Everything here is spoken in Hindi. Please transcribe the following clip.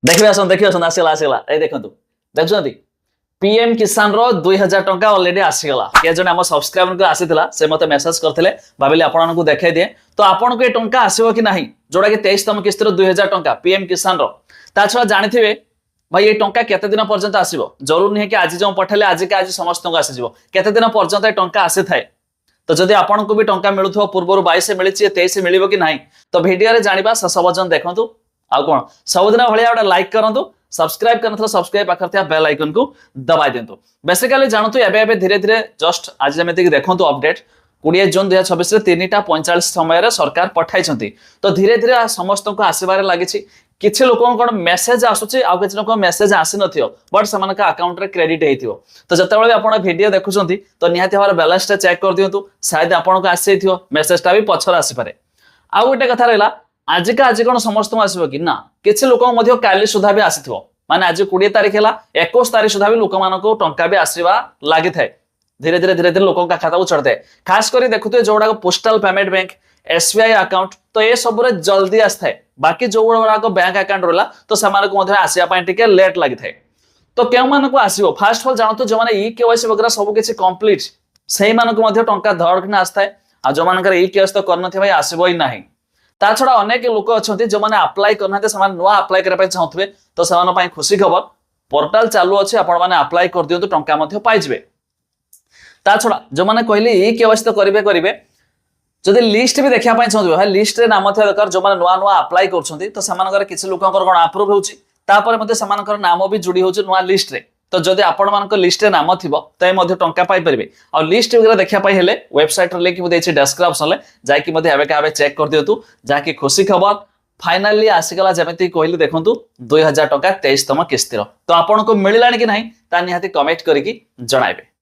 देखिए आसगला आसगला ए देखंतु देखुछंती पीएम किसान रो 2000 टंका ऑलरेडी आसीगला के जने हम सब्सक्राइबर को आसीथिला से मते मेसेज करथिले भाबिले आपन को देखाई दिए तो आपन को ए टंका आसीबो कि नाही जोडा कि 23तम किस्त रो 2000 टंका पीएम किसान रो ता छडा जानिथिबे भाई ये टंका केते दिन पर्यंत आसीबो जरूर नहीं कि आज जो पठेले आज के आज समस्त को आसीजिवो केते दिन पर्यंत ए टंका आसी थाए तो जदि आपन को भी टंका मिलुथो पूर्वरु 22 से मिलिछि 23 से मिलिबो कि नाही तो वीडियो रे जानिबा ससवजन देखंतु आ कोन सबदिन भलिया ओटा लाइक करंतु सब्सक्राइब करनथला सब्सक्राइब पाखर थिया बेल आइकन को दबाइ देंतु बेसिकली जानतु एबे धीरे धीरे जस्ट आज जमेति देखंतु अपडेट 20 जून 2026 रे 3:45 समय रे सरकार पठाइछंती तो धीरे धीरे समस्त को आसीबारे लागिछि किछि लोकन कोन मेसेज आसुछि आ किछि लोक मेसेज आसी नथियो बट समान का अकाउंट रे क्रेडिट हेथियो तो जतबेले आपण वीडियो देखुछंती तो निहाती हमार बैलेंस टा चेक कर दियंतु शायद आपण को आसी हेथियो मेसेज टा भी पछर आसी पारे आ गोटे कथा रहला आज कौन समस्त आसो कि ना किसी लोक काली सुधा भी आसी माने आज 20 तारीख है 21 तारीख सुधा भी लोक मान टंका भी आसवा लगी थाए धीरे धीरे लोक खाता को चढ़ते खास कर देखुए जोड़ा postal payment bank SBI account तो ये सब जल्दी आसता है बाकी जो गुड़ाक बैंक अकाउंट रहा तो से आसापी लेट लगी थाए तो क्यों आसो फास्ट ऑफ ऑल जानते जो मैंने केवाईसी वगैरह सब किसी कंप्लीट से टंका धड़ कि आसता है आ जो मान केवाईसी तो कर आसब ही ना ता छड़ा अनेक लोक अच्छा जो मैंने अप्लाई करना नुआ अप्लाई करने चाहूबे तो से खुशी खबर पोर्टाल चालू अच्छे आपण अप्लाई कर दिंतु टंका पाइबे ता छड़ा जो मैंने कहले केवाईसी तो करेंगे जदि लिस्ट भी देखा चाहते लिस्ट रे नाम था दरकार जो मैंने नुआ नुआ अप्लाई कर किसी लोक अप्रूव होकर नाम भी जोड़ी हो नुआ लिस्ट रे तो जदि आपण मान लिस्ट रे नाम थिबो तो टंका पाई परिबे आ लिस्ट वगैरह देखा पाई हेले वेबसाइट रे लिंक मु देछि डिस्क्रिप्शन ले जाकी मध्ये एबे का चेक कर दियतु जाकी खुशी खबर फाइनली आसीगला जमेती कहली देखंतु 2000 टंका 23तम किस्तिर तो आपण को मिललानी कि नाही ता निहाती कमेंट करिकी जणाइबे।